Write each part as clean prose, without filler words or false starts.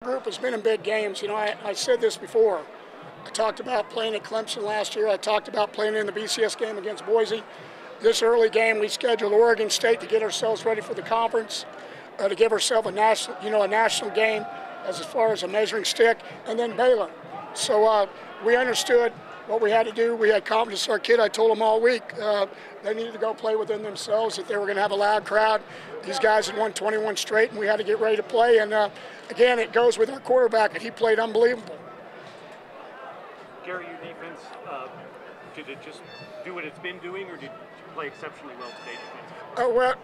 Group has been in big games. I said this before. I talked about playing at Clemson last year. I talked about playing in the BCS game against Boise. This early game, we scheduled Oregon State to get ourselves ready for the conference, to give ourselves a national game as far as a measuring stick, and then Baylor. So we understood what we had to do. We had confidence in our kid. I told them all week they needed to go play within themselves, that they were going to have a loud crowd. These guys had won 21 straight, and we had to get ready to play. And again, it goes with our quarterback, and he played unbelievable. Gary, your defense, did it just do what it's been doing, or did you play exceptionally well today defensively? Oh, well,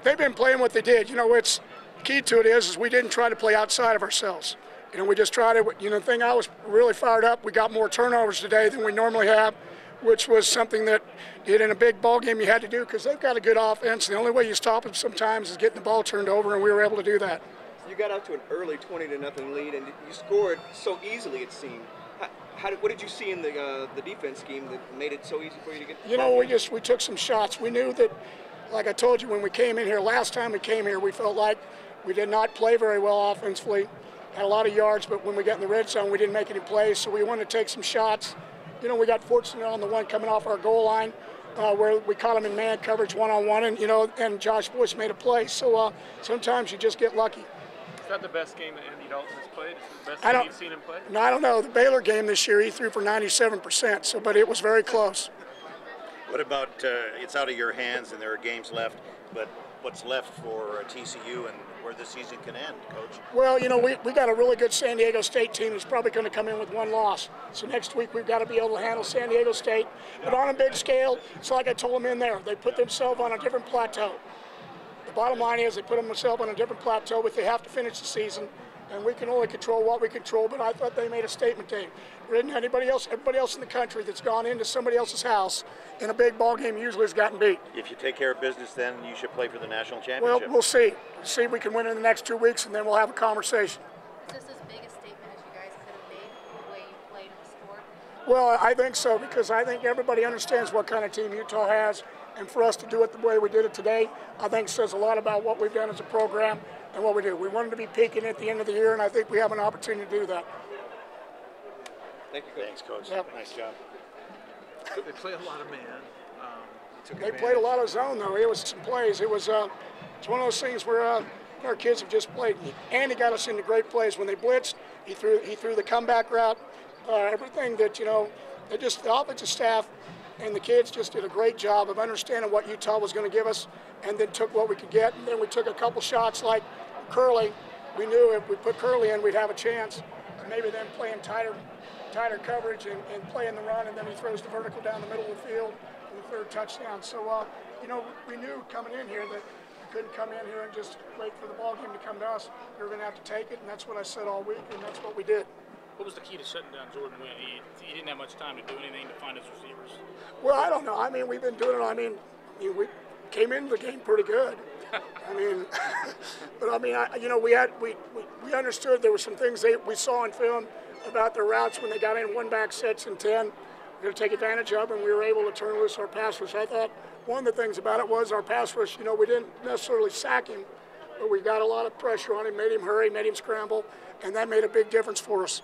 they've been playing what they did. It's key to it is we didn't try to play outside of ourselves. We just tried to, the thing I was really fired up, we got more turnovers today than we normally have, which was something that in a big ball game you had to do because they've got a good offense. The only way you stop them sometimes is getting the ball turned over, and we were able to do that. You got out to an early 20-0 lead, and you scored so easily, it seemed. What did you see in the defense scheme that made it so easy for you to get? We took some shots. We knew that, like I told you, when we came in here, last time we came here, we felt like we did not play very well offensively. Had a lot of yards, but when we got in the red zone, we didn't make any plays, so we wanted to take some shots. We got fortunate on the one coming off our goal line where we caught him in man coverage one-on-one, and Josh Boyce made a play. So sometimes you just get lucky. Is that the best game that Andy Dalton has played? Is it the best game you've seen him play? No, I don't know. The Baylor game this year, he threw for 97%, but it was very close. What about, it's out of your hands and there are games left, but what's left for TCU and where the season can end, Coach? Well, we got a really good San Diego State team that's probably going to come in with one loss. So next week we've got to be able to handle San Diego State. But on a big scale, it's like I told them in there, they put themselves on a different plateau. The bottom line is they put themselves on a different plateau, but they have to finish the season. And we can only control what we control, but I thought they made a statement game. There isn't everybody else in the country that's gone into somebody else's house in a big ball game usually has gotten beat. If you take care of business, then you should play for the national championship. Well, we'll see. See if we can win in the next 2 weeks, and then we'll have a conversation. Is this as big a statement as you guys could have made the way you played in the sport? Well, I think so, because I think everybody understands what kind of team Utah has, and for us to do it the way we did it today, I think says a lot about what we've done as a program and what we do. We wanted to be peaking at the end of the year, and I think we have an opportunity to do that. Thank you, Coach. Thanks, Coach. Yep. Nice job. They play a lot of man. They played a lot of zone, though. It was some plays. It's one of those things where our kids have just played. Andy got us into great plays. When they blitzed, he threw the comeback route. Everything that, the offensive staff and the kids just did a great job of understanding what Utah was going to give us and then took what we could get. And then we took a couple shots like Curley. We knew if we put Curley in, we'd have a chance. And maybe then playing tighter coverage and playing the run, and then he throws the vertical down the middle of the field for the third touchdown. So, we knew coming in here that we couldn't come in here and just wait for the ball game to come to us. We were going to have to take it, and that's what I said all week, and that's what we did. What was the key to shutting down Jordan Wynn? He didn't have much time to do anything to find his receivers. Well, I don't know. We've been doing it. We came into the game pretty good. We understood there were some things we saw in film about their routes when they got in one-back sets and 10. We're going to take advantage of, and we were able to turn loose our pass rush. I thought one of the things about it was our pass rush, we didn't necessarily sack him, but we got a lot of pressure on him, made him hurry, made him scramble, and that made a big difference for us.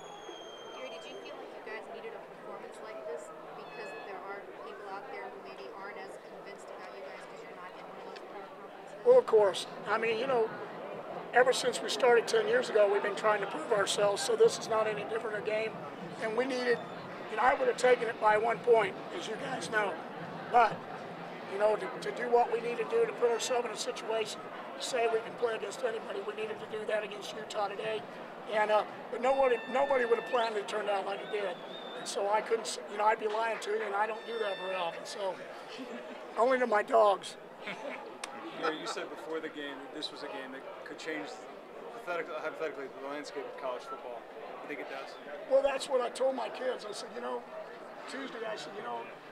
Gary, did you feel like you guys needed a performance like this because there are people out there who maybe aren't as convinced about you guys because you're not in one of those power conferences? Well, of course. Ever since we started 10 years ago, we've been trying to prove ourselves, so this is not any different a game. And we needed, I would have taken it by 1 point, as you guys know. But, to do what we need to do to put ourselves in a situation to say we can play against anybody, we needed to do that against Utah today. And but nobody would have planned it turned out like it did. And so I couldn't, I'd be lying to you, and I don't do that very often. So, only to my dogs. You said before the game that this was a game that could change, hypothetically, the landscape of college football. I think it does. Well, that's what I told my kids. I said, Tuesday, I said,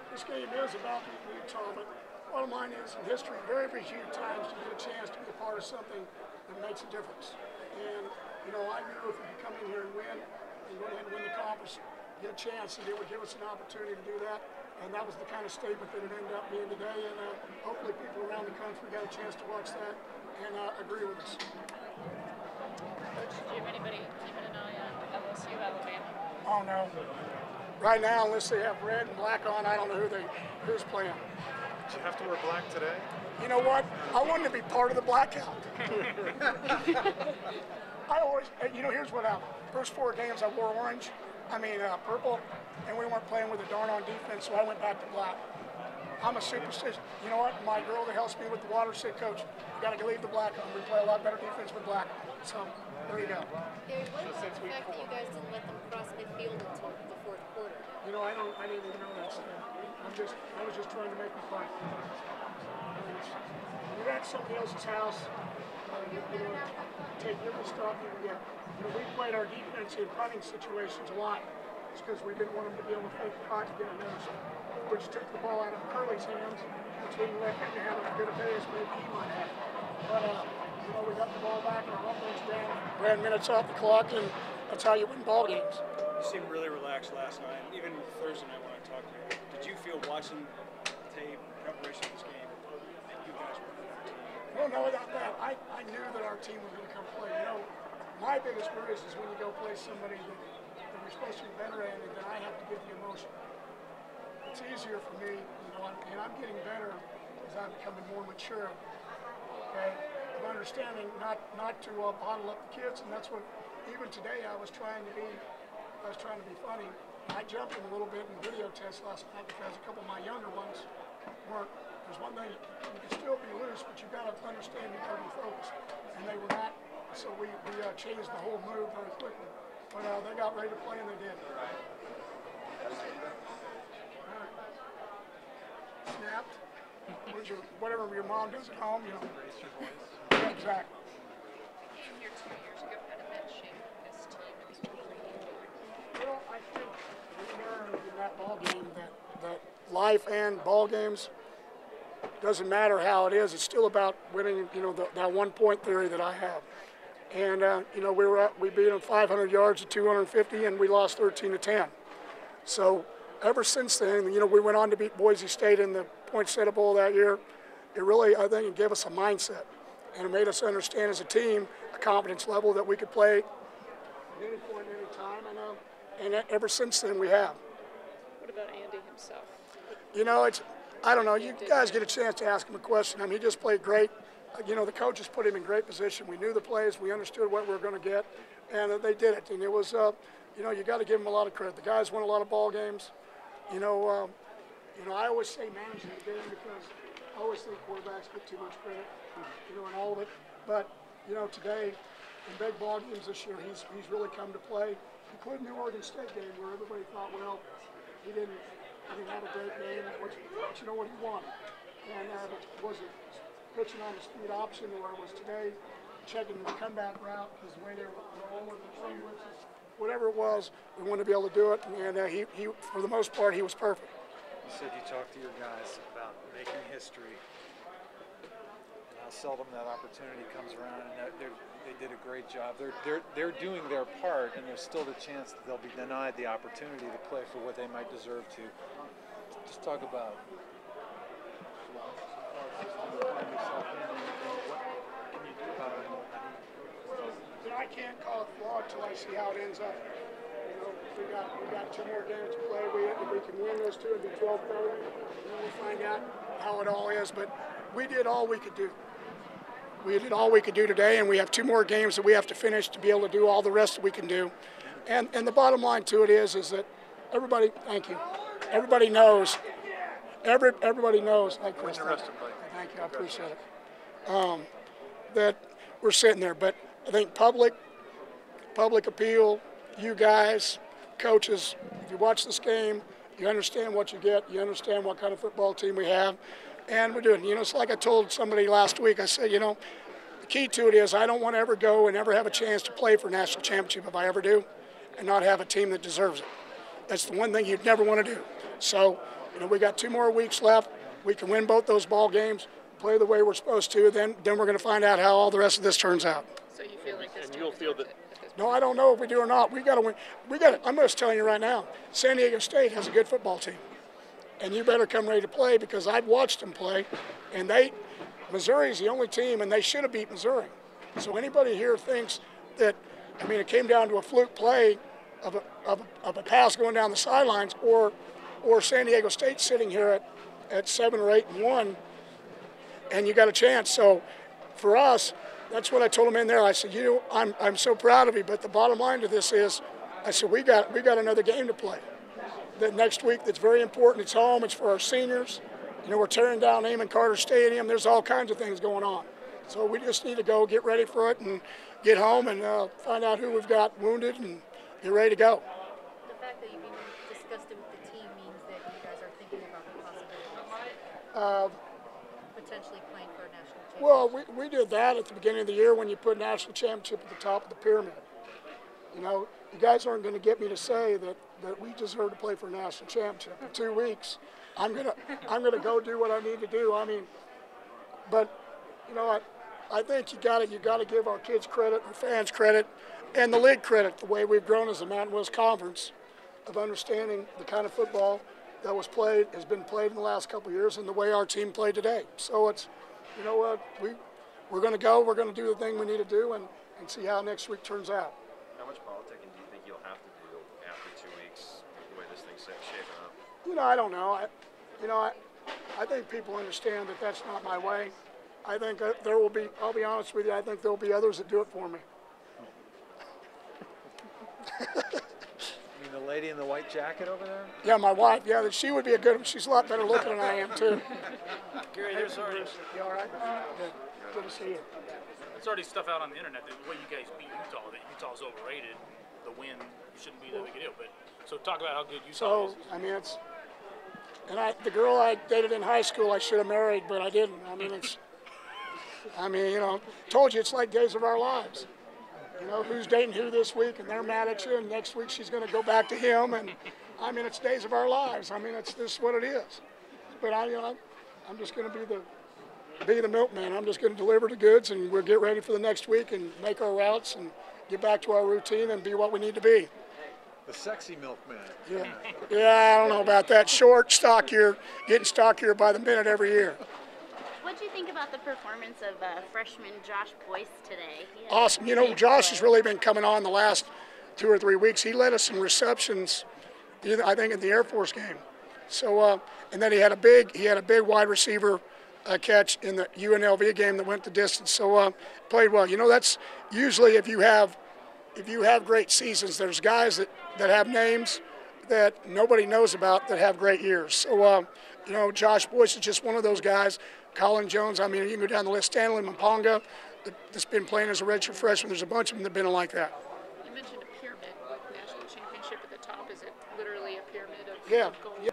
this game is about Utah, but bottom line is, in history, very, very few times you get a chance to be a part of something that makes a difference. And, I knew if we could come in here and win, and go ahead and win the conference, get a chance, and it would give us an opportunity to do that. And that was the kind of statement that it ended up being today. And hopefully people around the country got a chance to watch that and agree with us. don't know. Right now, unless they have red and black on, I don't know who's playing. Did you have to wear black today? You know what? I wanted to be part of the blackout. I always, here's what happened. First 4 games I wore purple, and we weren't playing with a darn on defense, so I went back to black. I'm a superstition. You know what? My girl that helps me with the water said, Coach, you got to leave the black on. We play a lot better defense with black. So there you go. Gary, what about the fact that you guys didn't let them cross midfield until the 4th quarter? I didn't even know that stuff. I was just trying to make them fun. You're at somebody else's house. Take your stuff you can get. We played our defense in punting situations a lot. It's because we didn't want them to be able to fake the puck to get a notice. We just took the ball out of Curly's hands, which we didn't let him have as good a day as maybe he might have. But we got the ball back and our offense down, ran minutes off the clock, and that's how you win ball games. You seemed really relaxed last night, even Thursday night when I talked to you. Did you feel watching tape, preparation of this game, that you guys were a team? Well, no, without that, I knew that our team was going to come play. My biggest worry is when you go play somebody that you're supposed to be better at, and then I have to give the emotion. It's easier for me, and I'm getting better as I'm becoming more mature. Okay, of understanding not to bottle up the kids, and that's what even today I was trying to be funny. I jumped in a little bit in the video test last night because a couple of my younger ones weren't. There's one thing, you can still be loose, but you got to understand you got to be focused, and they were not. So we changed the whole move very quickly. But they got ready to play, and they did. Snapped. Whatever your mom does at home, Raise your voice. Yeah, exactly. Being here 2 years ago, how did that shape this team, especially you? Well, I think we learned in that ball game that life and ball games doesn't matter how it is. It's still about winning. That 1-point theory that I have. And we beat them 500 yards to 250, and we lost 13-10. So ever since then, we went on to beat Boise State in the Poinsettia Bowl that year. It really, I think, it gave us a mindset, and it made us understand as a team a confidence level that we could play at any point, any time, and ever since then we have. What about Andy himself? I don't know. You guys get a chance to ask him a question. He just played great. The coaches put him in great position. We knew the plays. We understood what we were going to get, and they did it. And it was, you got to give them a lot of credit. The guys won a lot of ball games. I always say managing the game because I always think quarterbacks get too much credit, in all of it. But, today, in big ball games this year, he's really come to play, including the Oregon State game where everybody thought, well, he didn't have a great game, but you know what he wanted. And was it pitching on the speed option, or it was today checking the comeback route because the way they were rolling the swing blitzes, whatever it was, we wanted to be able to do it, and he for the most part, he was perfect. You said you talked to your guys about making history and how seldom that opportunity comes around, and they did a great job. They're doing their part, and there's still the chance that they'll be denied the opportunity to play for what they might deserve to. Just talk about I can't call it flawed until I see how it ends up. We got 2 more games to play. If we can win those 2 and be 12-30, then we find out how it all is. But we did all we could do. We did all we could do today, and we have 2 more games that we have to finish to be able to do all the rest that we can do. And the bottom line to it is that everybody, thank you, everybody knows. Everybody knows. Thank you, I appreciate it. That we're sitting there, but I think public appeal, you guys, coaches, if you watch this game, you understand what you get, you understand what kind of football team we have, and we're doing. It's like I told somebody last week, I said, the key to it is I don't want to ever go and ever have a chance to play for a national championship if I ever do, and not have a team that deserves it. That's the one thing you'd never want to do. So, we got 2 more weeks left. We can win both those ball games, play the way we're supposed to, then we're going to find out how all the rest of this turns out. So you feel like this And team you'll feel that. No, I don't know if we do or not. We got to win. I'm just telling you right now, San Diego State has a good football team, and you better come ready to play because I've watched them play, and Missouri's the only team, and they should have beat Missouri. So anybody here thinks that, it came down to a fluke play, of a pass going down the sidelines, or San Diego State sitting here at 7 or 8 and 1, and you got a chance. So for us, that's what I told them in there. I said, I'm so proud of you, but the bottom line to this is, I said, we got another game to play. That next week, that's very important. It's home. It's for our seniors. We're tearing down Amon Carter Stadium. There's all kinds of things going on. So we just need to go get ready for it and get home and find out who we've got wounded and get ready to go. The fact that you've discussed it with the team means that you guys are thinking about the possibility potentially playing for a national championship. Well, we did that at the beginning of the year when you put national championship at the top of the pyramid. You guys aren't going to get me to say that we deserve to play for a national championship. In 2 weeks, I'm gonna go do what I need to do. I mean, but I think you got to give our kids credit, our fans credit, and the league credit, the way we've grown as a Mountain West Conference, of understanding the kind of football that has been played in the last couple of years, and the way our team played today. So it's, we're going to go, we're going to do the thing we need to do, and see how next week turns out. How much politicking do you think you'll have to do after 2 weeks, the way this thing's shaping up? I don't know. I think people understand that that's not my way. I think there will be, I'll be honest with you, I think there will be others that do it for me. You mean the lady in the white jacket over there? Yeah, my wife. Yeah, she would be a good one. She's a lot better looking than I am, too. Gary, there's already, You all right? Good to see you. there's already stuff out on the internet that the way you guys beat Utah, that Utah's overrated. The win shouldn't be that big a deal. But so talk about how good Utah is. I mean, the girl I dated in high school, I should have married, but I didn't. I mean, told you it's like days of our lives. Who's dating who this week, and they're mad at you, and next week she's going to go back to him, and I mean, it's days of our lives. I mean, it's just what it is. But I'm just going to be the milkman. I'm just going to deliver the goods, and we'll get ready for the next week and make our routes and get back to our routine and be what we need to be. The sexy milkman. Yeah, I don't know about that. Short, stockier, getting stockier by the minute every year. What do you think about the performance of freshman Josh Boyce today? Awesome. Josh has really been coming on the last 2 or 3 weeks. He led us some receptions, I think, in the Air Force game. So, and then he had a big wide receiver catch in the UNLV game that went the distance. So, played well. That's usually if you have great seasons, there's guys that have names that nobody knows about that have great years. So, Josh Boyce is just one of those guys. Colin Jones, I mean, you can go down the list. Stanley Mponga, that's been playing as a redshirt freshman. There's a bunch of them that have been like that. You mentioned a pyramid national championship at the top. Is it literally a pyramid of Yeah. gold? Yeah.